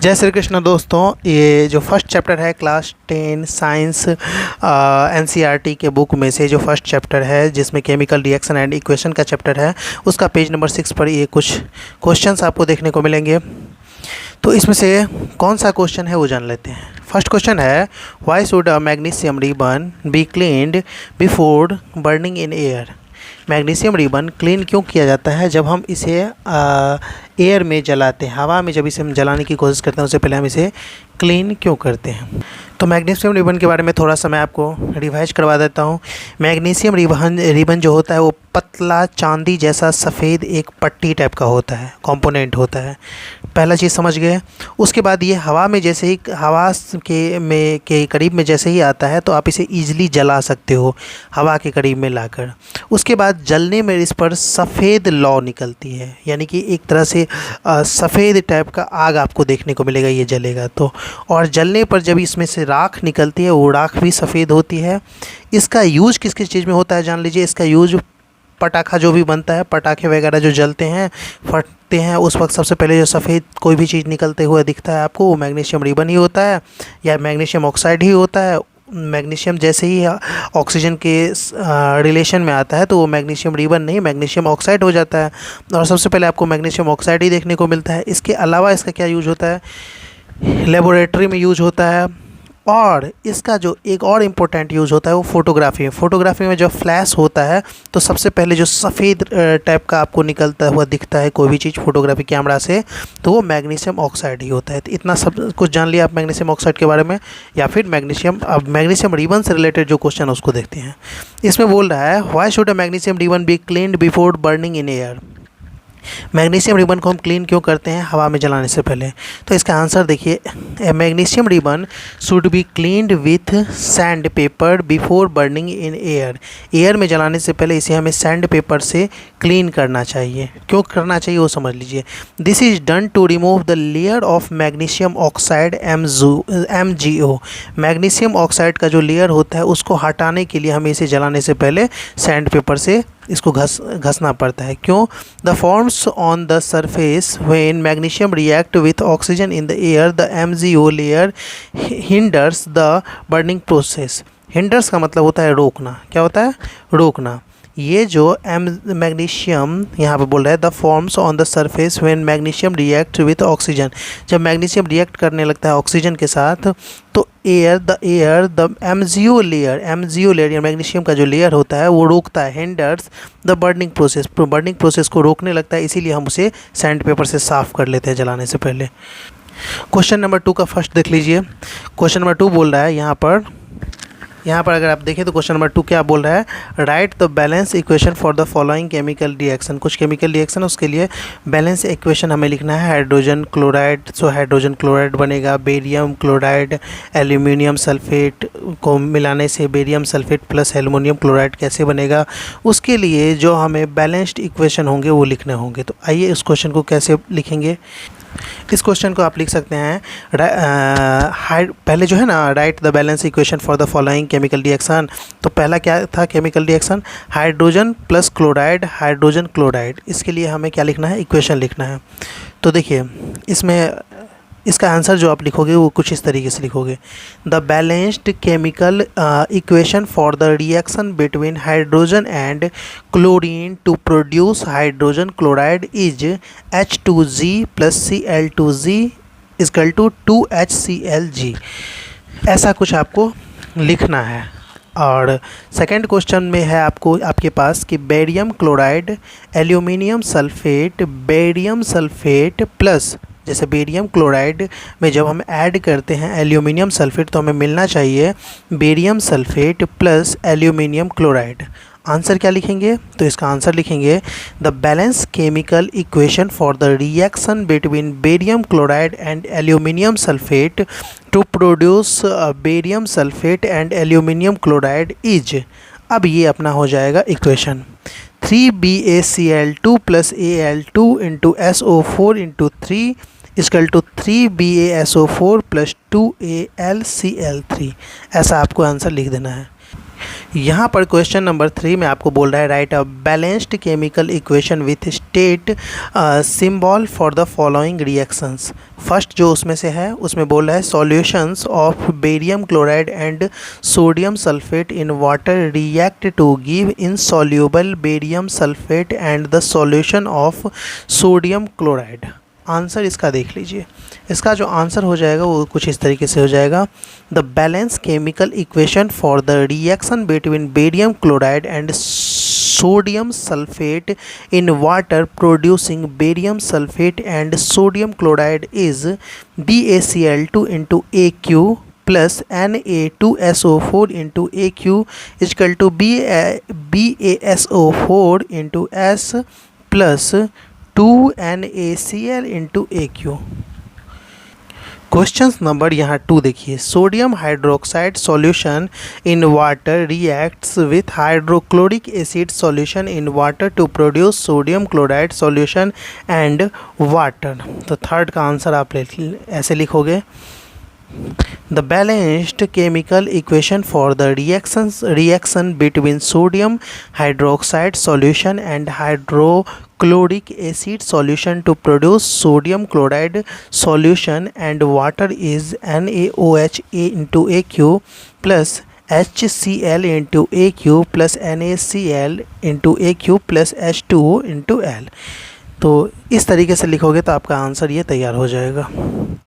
जय श्री कृष्ण दोस्तों। ये जो फर्स्ट चैप्टर है क्लास 10 साइंस एनसीईआरटी के बुक में से जो फर्स्ट चैप्टर है जिसमें केमिकल रिएक्शन एंड इक्वेशन का चैप्टर है, उसका पेज नंबर 6 पर ये कुछ क्वेश्चंस आपको देखने को मिलेंगे। तो इसमें से कौन सा क्वेश्चन है वो जान लेते हैं। फर्स्ट क्वेश्चन है, why should a magnesium ribbon be cleaned before burning in air. Magnesium ribbon clean क्यों किया जाता है जब हम इसे एयर में जलाते हैं, हवा में जब इसे हम जलाने की कोशिश करते हैं उससे पहले हम इसे क्लीन क्यों करते हैं। तो मैग्नीशियम रिबन के बारे में थोड़ा सा मैं आपको रिवाइज करवा देता हूँ। मैग्नीशियम रिबन जो होता है वो पतला चांदी जैसा सफ़ेद एक पट्टी टाइप का होता है, कंपोनेंट होता है। पहला चीज़ समझ गए। उसके बाद ये हवा में जैसे ही हवा के करीब में जैसे ही आता है तो आप इसे ईजिली जला सकते हो हवा के करीब में लाकर। उसके बाद जलने में इस पर सफ़ेद लौ निकलती है, यानी कि एक तरह से सफ़ेद टाइप का आग आपको देखने को मिलेगा ये जलेगा तो। और जलने पर जब इसमें से राख निकलती है वो राख भी सफ़ेद होती है। इसका यूज किस किस चीज़ में होता है जान लीजिए। इसका यूज पटाखा जो भी बनता है, पटाखे वगैरह जो जलते हैं फटते हैं, उस वक्त सबसे पहले जो सफ़ेद कोई भी चीज़ निकलते हुए दिखता है आपको वो मैग्नीशियम रिबन ही होता है या मैग्नीशियम ऑक्साइड ही होता है। मैग्नीशियम जैसे ही ऑक्सीजन के रिलेशन में आता है तो वो मैग्नीशियम रिबन नहीं मैग्नीशियम ऑक्साइड हो जाता है, और सबसे पहले आपको मैग्नीशियम ऑक्साइड ही देखने को मिलता है। इसके अलावा इसका क्या यूज होता है, लेबोरेटरी में यूज होता है। और इसका जो एक और इम्पोर्टेंट यूज़ होता है वो फोटोग्राफी में जब फ्लैश होता है तो सबसे पहले जो सफ़ेद टाइप का आपको निकलता हुआ दिखता है कोई भी चीज़ फोटोग्राफी कैमरा से, तो वो मैग्नीशियम ऑक्साइड ही होता है। तो इतना सब कुछ जान लिया आप मैग्नीशियम ऑक्साइड के बारे में। या फिर मैग्नीशियम रिबन से रिलेटेड जो क्वेश्चन उसको देखते हैं। इसमें बोल रहा है, why should a magnesium ribbon be cleaned before burning in air. Magnesium ribbon को हम क्लीन क्यों करते हैं हवा में जलाने से पहले। तो इसका आंसर देखिए, magnesium ribbon should be cleaned with sand paper before burning in air. Air में जलाने से पहले इसे हमें सैंड पेपर से क्लीन करना चाहिए। क्यों करना चाहिए वो समझ लीजिए। This is done to remove the layer of magnesium oxide MgO। Magnesium oxide का जो लेयर होता है उसको हटाने के लिए हमें इसे जलाने से पहले सैंड पेपर से इसको घसना पड़ता है। क्यों? The forms on the surface when magnesium react with oxygen in the air the MgO layer hinders the burning process. Hinders का मतलब होता है रोकना। क्या होता है? रोकना। ये जो मैग्नीशियम यहाँ पे बोल रहा है, the forms on the surface when magnesium react with oxygen. जब मैग्नीशियम रिएक्ट करने लगता है ऑक्सीजन के साथ तो द MgO लेयर या मैग्नीशियम का जो लेयर होता है वो रोकता है, हिंडर्स द बर्निंग प्रोसेस को रोकने लगता है। इसीलिए हम उसे सैंड पेपर से साफ़ कर लेते हैं जलाने से पहले। क्वेश्चन नंबर 2 का फर्स्ट देख लीजिए। क्वेश्चन नंबर 2 बोल रहा है यहाँ पर अगर आप देखें तो क्वेश्चन नंबर 2 क्या बोल रहा है, right the balance equation for the following chemical reaction. कुछ केमिकल रिएक्शन उसके लिए बैलेंस इक्वेशन हमें लिखना है। Hydrogen chloride, so hydrogen chloride बनेगा, बेरियम क्लोराइड एल्यूमिनियम सल्फेट को मिलाने से barium sulphate plus aluminium chloride कैसे बनेगा, उसके लिए जो हमें बैलेंस्ड इक्वेशन होंगे वो लिखने होंगे। तो आइए इस क्वेश्चन को कैसे लिखेंगे। इस क्वेश्चन को आप लिख सकते हैं पहले जो है ना, right the balance equation for the following chemical reaction. तो पहला क्या था chemical reaction, hydrogen plus chloride, hydrogen chloride. इसके लिए हमें क्या लिखना है, इक्वेशन लिखना है। तो देखिए इसमें इसका आंसर जो आप लिखोगे वो कुछ इस तरीके से लिखोगे, the balanced chemical equation for the reaction between hydrogen and chlorine to produce hydrogen chloride is H2G plus Cl2G equal to 2HClG। ऐसा कुछ आपको लिखना है। और सेकंड क्वेश्चन में है आपके पास कि barium chloride aluminium sulphate plus, जैसे बेरियम क्लोराइड में जब हम ऐड करते हैं एल्यूमिनियम सल्फेट तो हमें मिलना चाहिए barium sulphate plus aluminium chloride. Answer क्या लिखेंगे? तो इसका आंसर लिखेंगे, the balance chemical equation for the reaction between barium chloride and aluminium sulphate to produce barium sulphate and aluminium chloride is. अब ये अपना हो जाएगा equation 3BaCl2 plus Al2 into SO4 into 3 equal to 3BaSO4 plus 2AlCl3। ऐसा आपको answer लिख देना है। यहाँ पर क्वेश्चन नंबर 3 में आपको बोल रहा है write a balanced chemical equation with state symbol for the following reactions. First जो उसमें से है उसमें बोल रहा है solutions of barium chloride and sodium sulphate in water react to give insoluble barium sulphate and the solution of sodium chloride. Answer इसका देख लीजिए। इसका जो आंसर हो जाएगा वो कुछ इस तरीके से हो जाएगा, the balance chemical equation for the reaction between barium chloride and sodium sulphate in water producing barium sulphate and sodium chloride is BaCl2 into AQ plus Na2SO4 into AQ is equal to BaSO4 into S plus 2NaCl into AQ। Question number यहाँ 2 देखिए, sodium hydroxide solution in water reacts with hydrochloric acid solution in water to produce sodium chloride solution and water. तो third का answer आप ऐसे लिखोगे, the balanced chemical equation for the reaction between sodium hydroxide solution and hydrochloric acid solution to produce sodium chloride solution and water is NaOH into AQ plus HCl into AQ plus NaCl into AQ plus H2O into L। तो इस तरीके से लिखोगे तो आपका answer ये तैयार हो जाएगा।